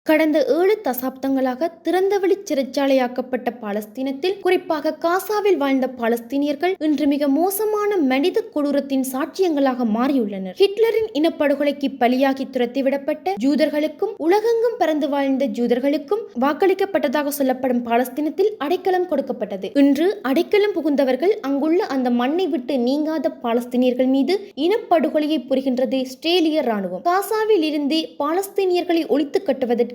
கடந்த 7 தசாப்தங்களாக திறந்தவெளி சிறைச்சாலையாக்கப்பட்ட பாலஸ்தீனத்தில், குறிப்பாக காசாவில் வாழ்ந்த பாலஸ்தீனியர்கள் இன்று மிக மோசமான மனித கொடூரத்தின் சாட்சியங்களாக மாறியுள்ளனர். ஹிட்லரின் இனப்படுகொலைக்கு பலியாகி துரத்திவிடப்பட்ட ஜூதர்களுக்கும் உலகெங்கும் பறந்து வாழ்ந்த ஜூதர்களுக்கும் வாக்களிக்கப்பட்டதாக சொல்லப்படும் பாலஸ்தீனத்தில் அடைக்கலம் கொடுக்கப்பட்டது. இன்று அடைக்கலம் புகுந்தவர்கள் அங்குள்ள அந்த மண்ணை விட்டு நீங்காத பாலஸ்தீனியர்கள் மீது இனப்படுகொலையை புரிகின்றது இஸ்ரேலிய ராணுவம். காசாவில் இருந்தே பாலஸ்தீனியர்களை ஒழித்து கட்டுவதற்கு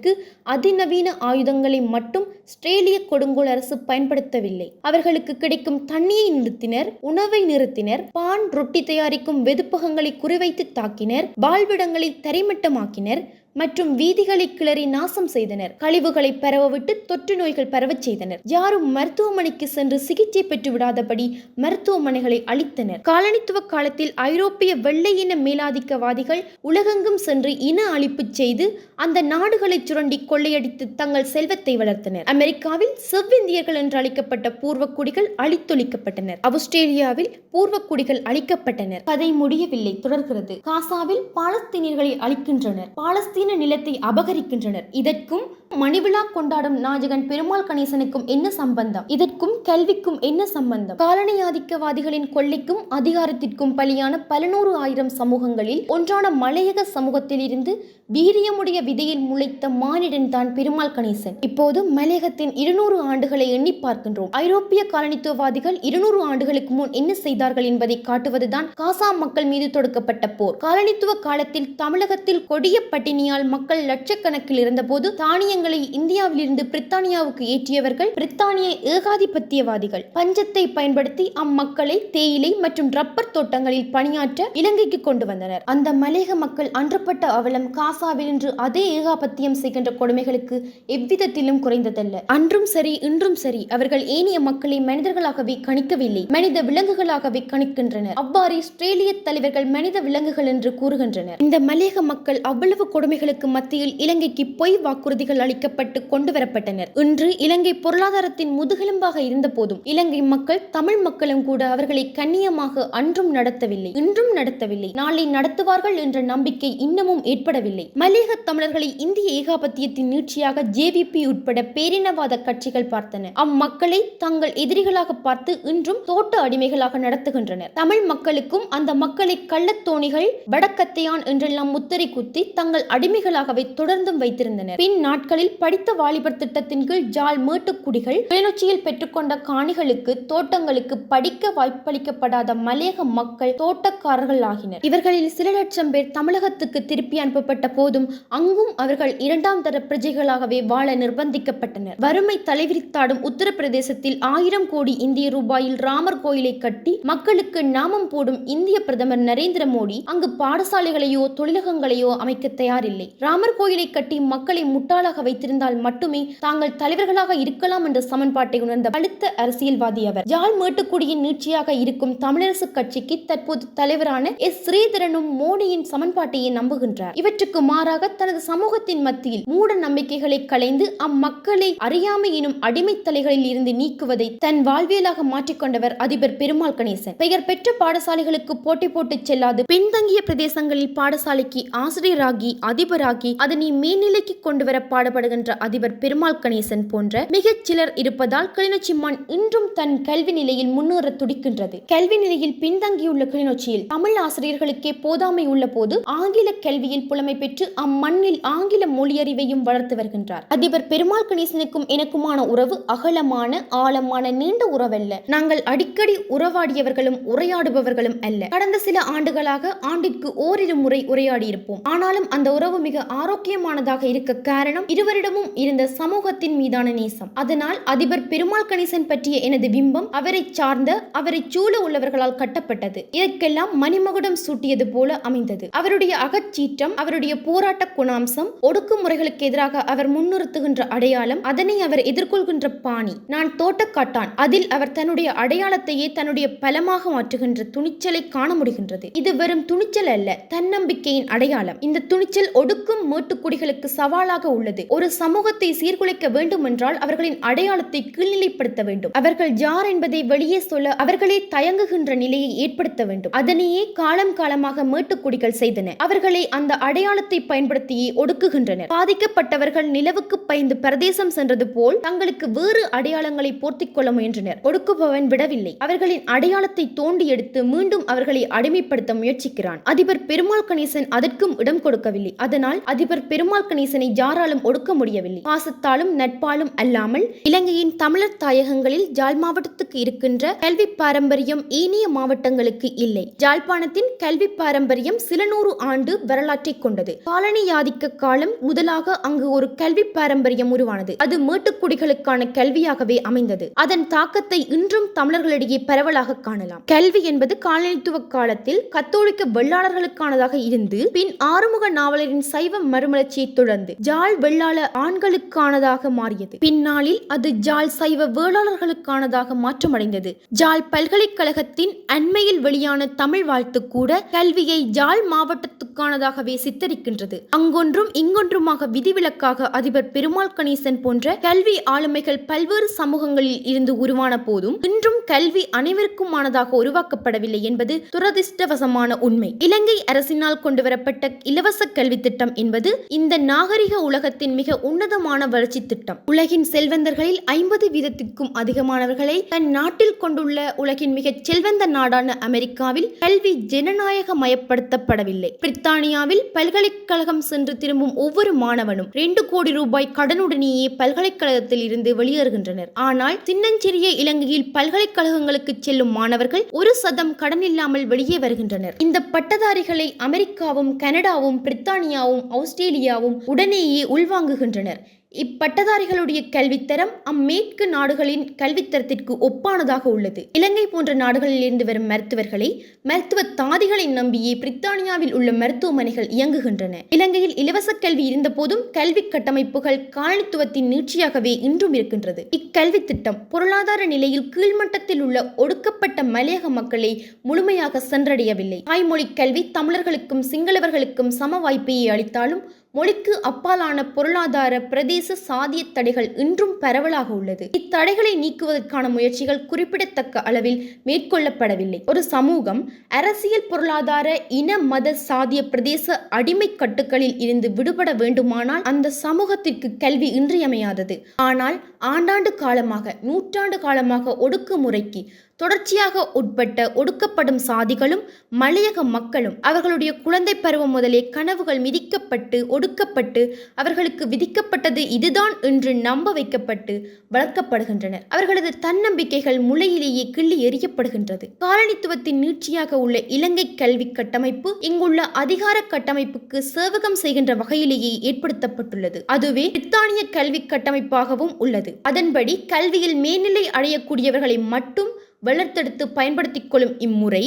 அதிநவீன ஆயுதங்களை மட்டும் இஸ்ரேலிய கொடுங்கோல் அரசு பயன்படுத்தவில்லை. அவர்களுக்கு கிடைக்கும் தண்ணியை நிறுத்தினர், உணவை நிறுத்தினர், பான் ரொட்டி தயாரிக்கும் வெதுப்பகங்களை குறிவைத்து தாக்கினர், வாழ்விடங்களை தரைமட்டமாக்கினர் மற்றும் வீதிகளை கிளறி நாசம் செய்தனர். கழிவுகளை பரவவிட்டு தொற்று நோய்கள் பரவச் செய்தனர். யாரும் மருத்துவமனைக்கு சென்று சிகிச்சை பெற்று விடாதபடி மருத்துவமனைகளை அழித்தனர். காலனித்துவ காலத்தில் ஐரோப்பிய வெள்ளை இன மேலாதிக்கவாதிகள் உலகெங்கும் சென்று இன அழிப்பு செய்து அந்த நாடுகளை சுரண்டி கொள்ளையடித்து தங்கள் செல்வத்தை வளர்த்தனர். அமெரிக்காவில் செவ்விந்தியர்கள் என்று அழைக்கப்பட்ட பூர்வக்குடிகள் அழித்தொழிக்கப்பட்டனர். ஆஸ்திரேலியாவில் பூர்வக்குடிகள் அழிக்கப்பட்டனர். கதை முடியவில்லை, தொடர்கிறது. காசாவில் பாலஸ்தீனியர்களை அழிக்கின்றனர், பாலஸ்தீன நிலத்தை அபகரிக்கின்றனர். இதற்கும் மணிவிழா கொண்டாடும் நாயகன் பெருமாள் கணேசனுக்கும் என்ன சம்பந்தம்? இதற்கும் கல்விக்கும் என்ன சம்பந்தம்? காலனி ஆதிக்கவாதிகளின் கொள்ளைக்கும் அதிகாரத்திற்கும் பலியான பல நூறு ஆயிரம் சமூகங்களில் ஒன்றான மலையக சமூகத்தில் இருந்து வீரியமுடைய விதையில் முளைத்த மானிடன் தான் பெருமாள் கணேசன். இப்போது மலையகத்தின் 200 ஆண்டுகளை எண்ணி பார்க்கின்றோம். ஐரோப்பிய காலனித்துவவாதிகள் 200 ஆண்டுகளுக்கு முன் என்ன செய்தார்கள் என்பதை காட்டுவதுதான் காசா மக்கள் மீது தொடுக்கப்பட்ட போர். காலனித்துவ காலத்தில் தமிழகத்தில் கொடிய பட்டினியால் மக்கள் லட்சக்கணக்கில் இருந்தபோது தானியங்களை இந்தியாவிலிருந்து பிரித்தானியாவுக்கு ஏற்றியவர்கள் பிரித்தானிய ஏகாதிபத்தியவாதிகள். பஞ்சத்தை பயன்படுத்தி அம்மக்களை தேயிலை மற்றும் ரப்பர் தோட்டங்களில் பணியாற்ற இலங்கைக்கு கொண்டு வந்தனர். அந்த மலையக மக்கள் அன்றப்பட்ட அவலம் காசாவில் இன்று அதே ஏகாபத்தியம் செய்கின்ற கொடுமைகளுக்கு எவ்விதத்திலும் குறைந்ததல்ல. அன்றும் சரி, இன்றும் சரி, அவர்கள் ஏனைய மக்களை மனிதர்களாகவே கணிக்கவில்லை, மனித விலங்குகளாகவே கணிக்கின்றனர். அவ்வாறு இஸ்ரேலிய தலைவர்கள் மனித விலங்குகள் என்று கூறுகின்றனர். இந்த மலையக மக்கள் அவ்வளவு கொடுமைகளுக்கு மத்தியில் இலங்கைக்கு பொய் வாக்குறுதிகள் அளிக்கப்பட்டு கொண்டு வரப்பட்டனர். இன்று இலங்கை பொருளாதாரத்தின் முதுகெலும்பாக இருந்த போதும் இலங்கை மக்கள், தமிழ் மக்களும் கூட அவர்களை கண்ணியமாக அன்றும் நடத்தவில்லை, இன்றும் நடத்தவில்லை, நாளை நடத்துவார்கள் என்ற நம்பிக்கை இன்னமும் ஏற்படவில்லை. மலையக தமிழர்களை இந்திய ஏகாபத்தியத்தின் நீட்சியாக ஜேவிபி உட்பட பேரினவாத கட்சிகள் பார்த்தன. அம்மக்களை தங்கள் எதிரிகளாக பார்த்து இன்றும் தோட்ட அடிமைகளாக நடத்துகின்றனர். தமிழ் மக்களுக்கும் அந்த மக்களை கள்ளத்தோணிகள், வடக்கத்தையான் என்றெல்லாம் முத்திரை குத்தி தங்கள் அடிமைகளாகவே தொடர்ந்தும் வைத்திருந்தனர். பின் நாட்களில் படித்த வாலிபர் திட்டத்தின் கீழ் ஜாழ் மேட்டுக்குடிகள் கிளிநொச்சியில் பெற்றுக்கொண்ட காணிகளுக்கு, தோட்டங்களுக்கு படிக்க வாய்ப்பளிக்கப்படாத மலையக மக்கள் தோட்டக்காரர்கள் ஆகினர். இவர்களில் சில லட்சம் பேர் தமிழகத்துக்கு திருப்பி அனுப்பப்பட்ட போதும் அங்கும் அவர்கள் 2ஆம் தர பிரஜைகளாகவே வாழ நிர்பந்திக்கப்பட்டனர். வறுமை தலைவிரித்தாடும் உத்தரப்பிரதேசத்தில் 1000 கோடி இந்திய ரூபாயில் ராமர் கோயிலை கட்டி மக்களுக்கு நாமம் போடும் இந்திய பிரதமர் நரேந்திர மோடி அங்கு பாடசாலைகளையோ தொழிலகங்களையோ அமைக்க தயாரில்லை. ராமர் கோயிலை கட்டி மக்களை முட்டாளாக வைத்திருந்தால் மட்டுமே தாங்கள் தலைவர்களாக இருக்கலாம் என்ற சமன்பாட்டை உணர்ந்த பழுத்த அரசியல்வாதி அவர். ஜாழ் மேட்டுக்குடியின் நீட்சியாக இருக்கும் தமிழரசு கட்சிக்கு தற்போது தலைவரான எஸ். ஸ்ரீதரனும் மோடியின் சமன்பாட்டையே நம்புகின்றார். இவற்றுக்கு மாறாக தனது சமூகத்தின் மத்தியில் மூட நம்பிக்கைகளை களைந்து அம்மக்களை அறியாமை எனும் அடிமை தலைகளில் இருந்து நீக்குவதை தன் வாழ்வியலாக மாற்றிக்கொண்டவர் அதிபர் பெருமாள் கணேசன். பெயர் பெற்ற பாடசாலைகளுக்கு போட்டி போட்டு செல்லாது பின்தங்கிய பிரதேசங்களில் பாடசாலைக்கு ஆசிரியராகி அதிபராகி அதனை மேல்நிலைக்கு கொண்டு வர பாடுபடுகின்ற அதிபர் பெருமாள் கணேசன் போன்ற மிகச் சிலர் இருப்பதால் கிளிநொச்சி மண் இன்றும் தன் கல்வி நிலையில் முன்னேற துடிக்கின்றது. கல்வி நிலையில் பின்தங்கியுள்ள கிளிநொச்சியில் தமிழ் ஆசிரியர்களுக்கே போதாமை உள்ள போது ஆங்கில கல்வியில் புலமை பெற்று அம்மண்ணில் ஆங்கில மொழியறிவையும் வளர்த்து வருகின்றார். அதிபர் பெருமாள் கணேசனுக்கும் எனக்குமான உறவு அகலமான, ஆழமான, நீண்ட உறவல்ல. நாங்கள் அடிக்கடி உறவாடியவர்களும் உரையாடுபவர்களும் அல்ல. கடந்த சில ஆண்டுகளாக ஆண்டிற்கு ஓரிரு முறை உரையாடி இருப்போம். ஆனாலும் அந்த உறவு மிக ஆரோக்கியமானதாக இருக்க காரணம் இருவரிடமும் இருந்த சமூகத்தின் மீதான நேசம். அதனால் அதிபர் பெருமாள் கணேசன் பற்றிய எனது பிம்பம் அவரை சார்ந்த, அவரை சூழ உள்ளவர்களால் கட்டப்பட்டது. இதற்கெல்லாம் மணிமகுடம் சூட்டியது போல அமைந்தது. அவருடைய அகச்சீற்றம், அவருடைய போராட்ட குணாம்சம், ஒடுக்குமுறைகளுக்கு எதிராக அவர் முன்னிறுத்துகின்ற அடையாளம், அதனை அவர் எதிர்கொள்கின்ற பாணி. நான் தோட்டக்காட்டான், அதில் அவர் தன்னுடைய அடையாளத்தையே தன்னுடைய பலமாக மாற்றுகின்ற துணிச்சலை காண முடிகின்றது. இது வெறும் துணிச்சல் அல்ல, தன்னம்பிக்கையின் அடையாளம். இந்த துணிச்சல் ஒடுக்கும் மேட்டுக்குடிகளுக்கு சவாலாக உள்ளது. ஒரு சமூகத்தை சீர்குலைக்க வேண்டும் என்றால் அவர்களின் அடையாளத்தை கீழ்நிலைப்படுத்த வேண்டும். அவர்கள் யார் என்பதை வெளியே சொல்ல அவர்களே தயங்குகின்ற நிலையை ஏற்படுத்த வேண்டும். அதனையே காலம் காலமாக மேட்டுக்குடிகள் செய்தன. அவர்களை அந்த அடையாளத்தை பயன்படுத்தியே ஒடுக்குகின்றனர். பாதிக்கப்பட்டவர்கள் நிலவுக்கு பயந்து பிரதேசம் சென்றது போல் தங்களுக்கு வேறு அடையாளங்களை போர்த்திக் கொள்ள முயன்றனர். ஒடுக்குபவன் விடவில்லை. அவர்களின் அடையாளத்தை தோண்டி எடுத்து மீண்டும் அவர்களை அடிமைப்படுத்த முயற்சிக்கிறான். அதிபர் பெருமாள் கணேசன் அதற்கும் இடம் கொடுக்கவில்லை. அதனால் அதிபர் பெருமாள் கணேசனை யாராலும் ஒடுக்க முடியவில்லை. பாசத்தாலும் நட்பாலும் அல்லாமல் இலங்கையின் தமிழர் தாயகங்களில் யாழ் மாவட்டத்துக்கு இருக்கின்ற கல்வி பாரம்பரியம் ஏனைய மாவட்டங்களுக்கு இல்லை. யாழ்ப்பாணத்தின் கல்வி பாரம்பரியம் சில நூறு ஆண்டு வரலாற்றை கொண்டது. காலனியாதிக்க காலம் முதலாக அங்கு ஒரு கல்வி பாரம்பரியம் உருவானது. அது மேட்டுக்குடிகளுக்கான கல்வியாகவே அமைந்தது. அதன் தாக்கத்தை இன்றும் தமிழர்களிடையே பரவலாக காணலாம். கல்வி என்பது காலனித்துவ காலத்தில் கத்தோலிக்க வெள்ளாளர்களுக்கானதாக இருந்து பின் ஆறுமுக நாவலரின் சைவ மறுமலர்ச்சியை தொடர்ந்து ஜாழ் வெள்ளாள ஆண்களுக்கானதாக மாறியது. பின்னாளில் அது ஜாழ் சைவ வேளாளர்களுக்கானதாக மாற்றமடைந்தது. ஜாழ் பல்கலைக்கழகத்தின் அண்மையில் வெளியான தமிழ் வாழ்த்து கூட கல்வியை ஜாழ் மாவட்டத்துக்கானதாகவே சித்தரிக்கின்றது. அங்கொன்றும் இங்கொன்றுமாக விதிவிலக்காக அதிபர் பெருமாள் கணேசன் போன்ற கல்வி ஆளுமைகள் பல்வேறு சமூகங்களில் இருந்து உருவான போதும் இன்றும் கல்வி அனைவருக்குமானதாக உருவாக்கப்படவில்லை என்பது துரதிர்ஷ்டவசமான உண்மை. இலங்கை அரசினால் கொண்டுவரப்பட்ட இலவச கல்வி திட்டம் என்பது இந்த நாகரிக உலகத்தின் மிக உன்னதமான வளர்ச்சி திட்டம். உலகின் செல்வந்தர்களில் 50% அதிகமானவர்களை தன் நாட்டில் கொண்டுள்ள உலகின் மிக செல்வந்த நாடான அமெரிக்காவில் கல்வி ஜனநாயக மயப்படுத்தப்படவில்லை. பிரித்தானியாவில் பல்கலைக்கழகம் சென்று திரும்பும் ஒவ்வொரு மாணவனும் 2 கோடி ரூபாய் கடனுடனேயே பல்கலைக்கழகத்தில் இருந்து வெளியேறுகின்றனர். ஆனால் சின்னஞ்சிறிய இலங்கையில் பல்கலைக்கழகங்களுக்கு செல்லும் மாணவர்கள் 1% கடன் இல்லாமல் வெளியே வருகின்றனர். இந்த பட்டதாரிகளை அமெரிக்காவும் கனடாவும் பிரித்தானியாவும் ஆஸ்திரேலியாவும் உடனேயே உள்வாங்குகின்றனர். இப்பட்டதாரிகளுடைய கல்வித்தரம் அம்மேற்கு நாடுகளின் கல்வித்தரத்திற்கு ஒப்பானதாக உள்ளது. இலங்கை போன்ற நாடுகளில் இருந்து வரும் மருத்துவர்களை மருத்துவ தாதிகளை நம்பியே பிரித்தானியாவில் உள்ள மருத்துவமனைகள் இயங்குகின்றன. இலங்கையில் இலவச கல்வி இருந்த போதும் கல்வி கட்டமைப்புகள் காலனித்துவத்தின் நீட்சியாகவே இன்றும் இருக்கின்றது. இக்கல்வி திட்டம் பொருளாதார நிலையில் கீழ்மட்டத்தில் உள்ள ஒடுக்கப்பட்ட மலையக மக்களை முழுமையாக சென்றடையவில்லை. தாய்மொழி கல்வி தமிழர்களுக்கும் சிங்களவர்களுக்கும் சம வாய்ப்பையே அளித்தாலும் மொழிக்கு அப்பாலான பொருளாதார பிரதேச சாதிய தடைகள் இன்றும் பரவலாக உள்ளது. இத்தடைகளை நீக்குவதற்கான முயற்சிகள் குறிப்பிடத்தக்க அளவில் மேற்கொள்ளப்படவில்லை. ஒரு சமூகம் அரசியல் பொருளாதார இன மத சாதிய பிரதேச அடிமை கட்டுக்களில் இருந்து விடுபட வேண்டுமானால் அந்த சமூகத்திற்கு கல்வி இன்றியமையாதது. ஆனால் ஆண்டாண்டு காலமாக நூற்றாண்டு காலமாக ஒடுக்குமுறைக்கு தொடர்ச்சியாக உட்பட்ட ஒடுக்கப்படும் சாதிகளும் மலையக மக்களும் அவர்களுடைய குழந்தை பருவம் முதலே கனவுகள் மிதிக்கப்பட்டு ஒடுக்கப்பட்டு அவர்களுக்கு விதிக்கப்பட்டது இதுதான் என்று நம்ப வைக்கப்பட்டு வளர்க்கப்படுகின்றனர். அவர்களது தன்னம்பிக்கைகள் முளையிலேயே கிள்ளி எறியப்படுகின்றது. காலனித்துவத்தின் நீட்சியாக உள்ள இலங்கை கல்வி கட்டமைப்பு இங்குள்ள அதிகார கட்டமைப்புக்கு சேவகம் செய்கின்ற வகையிலேயே ஏற்படுத்தப்பட்டுள்ளது. அதுவே பிரித்தானிய கல்வி கட்டமைப்பாகவும் உள்ளது. அதன்படி கல்வியில் மேல்நிலை அடையக்கூடியவர்களை மட்டும் வளர்த்தெடுத்து பயன்படுத்திக் கொள்ளும் இம்முறை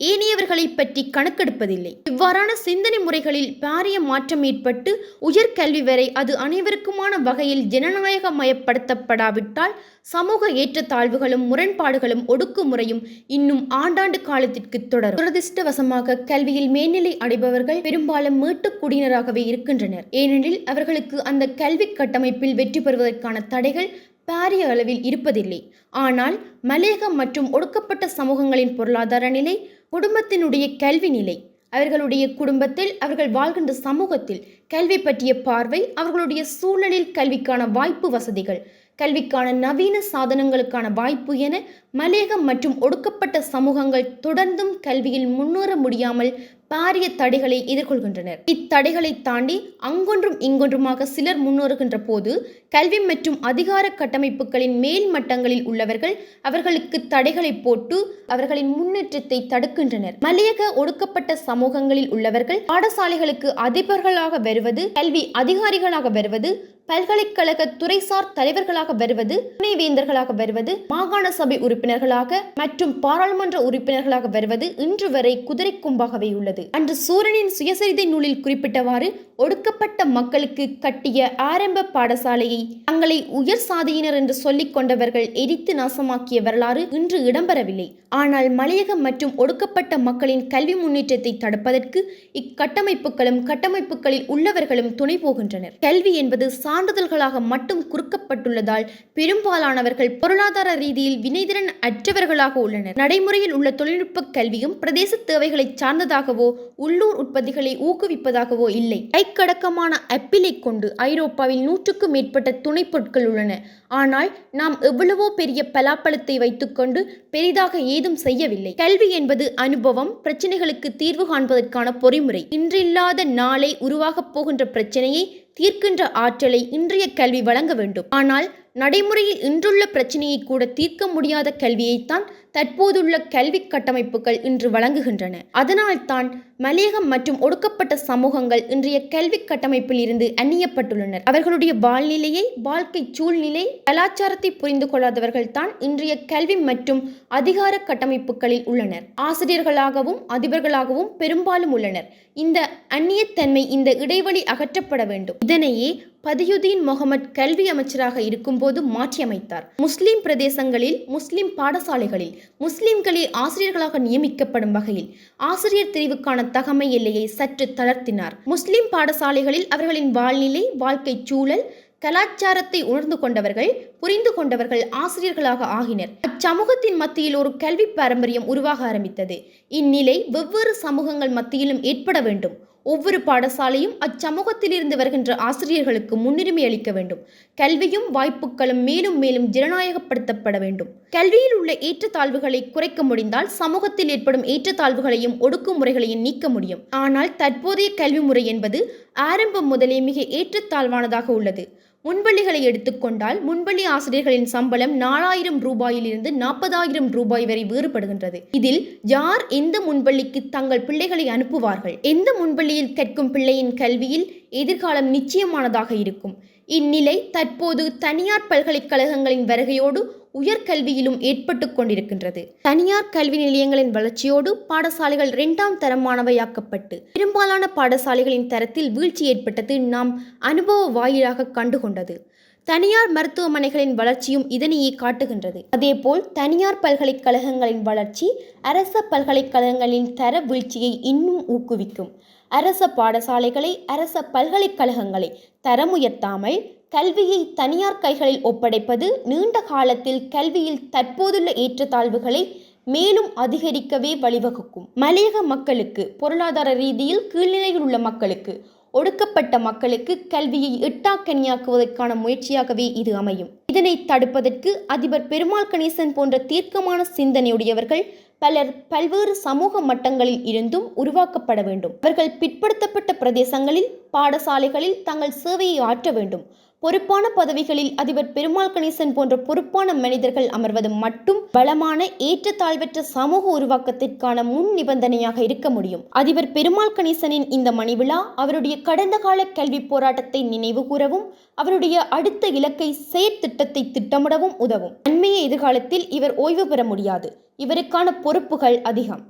ஏனையவர்களை பற்றி கணக்கெடுப்பதில்லை. இவ்வாறான சிந்தனை முறைகளில் பாரிய மாற்றம் ஏற்பட்டு உயர்கல்வி வரை அது அனைவருக்குமான வகையில் ஜனநாயக மயப்படுத்தப்படாவிட்டால் சமூக ஏற்றத்தாழ்வுகளும் முரண்பாடுகளும் ஒடுக்குமுறையும் இன்னும் ஆண்டாண்டு காலத்திற்கு தொடரும். துரதிர்ஷ்டவசமாக கல்வியில் மேல்நிலை அடைபவர்கள் பெரும்பாலும் மேட்டுக்குடியினராகவே இருக்கின்றனர். ஏனெனில் அவர்களுக்கு அந்த கல்வி கட்டமைப்பில் வெற்றி பெறுவதற்கான தடைகள் பாரிய அளவில் இருப்பதில்லை. ஆனால் மலையக மற்றும் ஒடுக்கப்பட்ட சமூகங்களின் பொருளாதார நிலை, குடும்பத்தினுடைய கல்வி நிலை, அவர்களுடைய குடும்பத்தில் அவர்கள் வாழ்கின்ற சமூகத்தில் கல்வி பற்றிய பார்வை, அவர்களுடைய சூழலில் கல்விக்கான வாய்ப்பு வசதிகள், கல்விக்கான நவீன சாதனங்களுக்கான வாய்ப்பு என மலையகம் மற்றும் ஒடுக்கப்பட்ட சமூகங்கள் தொடர்ந்தும் கல்வியில் முன்னேற முடியாமல் பாரிய தடைகளை எதிர்கொள்கின்றனர். இத்தடைகளை தாண்டி அங்கொன்றும் இங்கொன்றுமாக சிலர் முன்னேறுகின்ற போது கல்வி மற்றும் அதிகார கட்டமைப்புகளின் மேல் மட்டங்களில் உள்ளவர்கள் அவர்களுக்கு தடைகளை போட்டு அவர்களின் முன்னேற்றத்தை தடுக்கின்றனர். மலையக ஒடுக்கப்பட்ட சமூகங்களில் உள்ளவர்கள் பாடசாலைகளுக்கு அதிபர்களாக வருவது, கல்வி அதிகாரிகளாக வருவது, பல்கலைக்கழக துறைசார் தலைவர்களாக வருவது, துணைவேந்தர்களாக வருவது, மாகாண சபை உறுப்பினர்களாக மற்றும் பாராளுமன்ற உறுப்பினர்களாக வருவது இன்று வரை குதிரை கொம்பாகவே உள்ளது. அன்று சூரனின் சுயசரிதை நூலில் குறிப்பிட்டவாறு ஒடுக்கப்பட்ட மக்களுக்கு கட்டிய ஆரம்ப பாடசாலையை தங்களை உயர் சாதியினர் என்று சொல்லிக் கொண்டவர்கள் எரித்து நாசமாக்கிய வரலாறு இன்று இடம்பெறவில்லை. ஆனால் மலையகம் மற்றும் ஒடுக்கப்பட்ட மக்களின் கல்வி முன்னேற்றத்தை தடுப்பதற்கு இக்கட்டமைப்புகளும் கட்டமைப்புகளில் உள்ளவர்களும் துணை போகின்றனர். கல்வி என்பது சான்றிதழ்களாக மட்டும் குறுக்கப்பட்டுள்ளதால் பெரும்பாலானவர்கள் பொருளாதார ரீதியில் வினைத்திறன் அற்றவர்களாக உள்ளனர். நடைமுறையில் உள்ள தொழில்நுட்ப கல்வியும் பிரதேச தேவைகளை சார்ந்ததாகவோ உள்ளூர் உற்பத்திகளை ஊக்குவிப்பதாகவோ இல்லை. கைக்கடக்கமான ஆப்பிளை கொண்டு ஐரோப்பாவில் 100க்கும் மேற்பட்ட துணை பொருட்கள் உள்ளன. ஆனால் நாம் எவ்வளவோ பெரிய பலாப்பழத்தை வைத்துக்கொண்டு பெரிதாக ஏதும் செய்யவில்லை. கல்வி என்பது அனுபவம், பிரச்சனைகளுக்கு தீர்வு காண்பதற்கான பொறிமுறை. இன்றில்லாத நாளை உருவாகப் போகின்ற பிரச்சனையை தீர்க்கின்ற ஆற்றலை இன்றைய கல்வி வழங்க வேண்டும். ஆனால் நடைமுறையில் இன்றுள்ள பிரச்சனையை கூட தீர்க்க முடியாத கல்வியைத்தான் தற்போதுள்ள கல்வி கட்டமைப்புகள் இன்று வழங்குகின்றன. அதனால்தான் மலையகம் மற்றும் ஒடுக்கப்பட்ட சமூகங்கள் இன்றைய கல்வி கட்டமைப்பில் இருந்து அந்நியப்பட்டுள்ளனர். அவர்களுடைய வாழ்நிலையை, வாழ்க்கை சூழ்நிலை, கலாச்சாரத்தை புரிந்து கொள்ளாதவர்கள் தான் இன்றைய கல்வி மற்றும் அதிகார கட்டமைப்புகளில் உள்ளனர். ஆசிரியர்களாகவும் அதிபர்களாகவும் பெரும்பாலும் உள்ளனர். இந்த அந்நியத்தன்மை, இந்த இடைவெளி அகற்றப்பட வேண்டும். இதனையே பதியுதீன் முகமது கல்வி அமைச்சராக இருக்கும்போது மாற்றியமைத்தார். முஸ்லிம் பிரதேசங்களில், முஸ்லிம் பாடசாலைகளில் முஸ்லிம்களே ஆசிரியர்களாக நியமிக்கப்படும் வகையில் ஆசிரியர் தெரிவுக்கான தகமை எல்லையை சற்று தளர்த்தினார். முஸ்லிம் பாடசாலைகளில் அவர்களின் வாழ்நிலை, வாழ்க்கை சூழல், கலாச்சாரத்தை உணர்ந்து கொண்டவர்கள், புரிந்து கொண்டவர்கள் ஆசிரியர்களாக ஆகினர். அச்சமூகத்தின் மத்தியில் ஒரு கல்வி பாரம்பரியம் உருவாக ஆரம்பித்தது. இந்நிலை வெவ்வேறு சமூகங்கள் மத்தியிலும் ஏற்பட வேண்டும். ஒவ்வொரு பாடசாலையும் அச்சமூகத்திலிருந்து வருகின்ற ஆசிரியர்களுக்கு முன்னுரிமை அளிக்க வேண்டும். கல்வியும் வாய்ப்புகளும் மேலும் மேலும் ஜனநாயகப்படுத்தப்பட வேண்டும். கல்வியில் உள்ள ஏற்றத்தாழ்வுகளை குறைக்க முடிந்தால் சமூகத்தில் ஏற்படும் ஏற்றத்தாழ்வுகளையும் ஒடுக்குமுறைகளையும் நீக்க முடியும். ஆனால் தற்போதைய கல்வி முறை என்பது ஆரம்பம் முதலே மிக ஏற்றத்தாழ்வானதாக உள்ளது. முன்பள்ளிகளை எடுத்துக்கொண்டால் முன்பள்ளி ஆசிரியர்களின் சம்பளம் 4000 ரூபாயிலிருந்து 40,000 ரூபாய் வரை வேறுபடுகின்றது. இதில் யார் எந்த முன்பள்ளிக்கு தங்கள் பிள்ளைகளை அனுப்புவார்கள்? எந்த முன்பள்ளியில் கற்கும் பிள்ளையின் கல்வியில் எதிர்காலம் நிச்சயமானதாக இருக்கும். இந்நிலை தற்போது தனியார் பல்கலைக்கழகங்களின் வருகையோடு உயர்கல்வியிலும் ஏற்பட்டு கொண்டிருக்கின்றது. தனியார் கல்வி நிலையங்களின் வளர்ச்சியோடு பாடசாலைகள் 2ஆம் தரமானவையாக்கப்பட்டு பெரும்பாலான பாடசாலைகளின் தரத்தில் வீழ்ச்சி ஏற்பட்டது நாம் அனுபவ வாயிலாக கண்டுகொண்டது. தனியார் மருத்துவமனைகளின் வளர்ச்சியும் இதனையே காட்டுகின்றது. அதேபோல் தனியார் பல்கலைக்கழகங்களின் வளர்ச்சி அரச பல்கலைக்கழகங்களின் தர வீழ்ச்சியை இன்னும் ஊக்குவிக்கும். அரச பாடசாலைகளை, அரச பல்கலைக்கழகங்களை தரமுயர்த்தாமல் கல்வியை தனியார் கைகளில் ஒப்படைப்பது நீண்ட காலத்தில் கல்வியில் தற்போதுள்ள ஏற்றத்தாழ்வுகளை மேலும் அதிகரிக்கவே வழிவகுக்கும். மலையக மக்களுக்கு, பொருளாதார ரீதியில் கீழ்நிலையில் உள்ள மக்களுக்கு, ஒடுக்கப்பட்ட மக்களுக்கு கல்வியை எட்டாக்கனியாக்குவதற்கான முயற்சியாகவே இது அமையும். இதனை தடுப்பதற்கு அதிபர் பெருமாள் கணேசன் போன்ற தீர்க்கமான சிந்தனையுடையவர்கள் பலர் பல்வேறு சமூக மட்டங்களில் இருந்தும் உருவாக்கப்பட வேண்டும். அவர்கள் பிற்படுத்தப்பட்ட பிரதேசங்களில், பாடசாலைகளில் தங்கள் சேவையை ஆற்ற வேண்டும். பொறுப்பான பதவிகளில் அதிபர் பெருமாள் கணேசன் போன்ற பொறுப்பான மனிதர்கள் அமர்வது மட்டும் வளமான ஏற்றத்தாழ்வற்ற சமூக உருவாக்கத்திற்கான முன் நிபந்தனையாக இருக்க முடியும். அதிபர் பெருமாள் கணேசனின் இந்த மணிவிழா அவருடைய கடந்த கால கல்வி போராட்டத்தை நினைவு கூறவும், அவருடைய அடுத்த இலக்கை செயற்திட்டத்தை திட்டமிடவும் உதவும். அண்மைய எதிர்காலத்தில் இவர் ஓய்வு பெற முடியாது. இவருக்கான பொறுப்புகள் அதிகம்.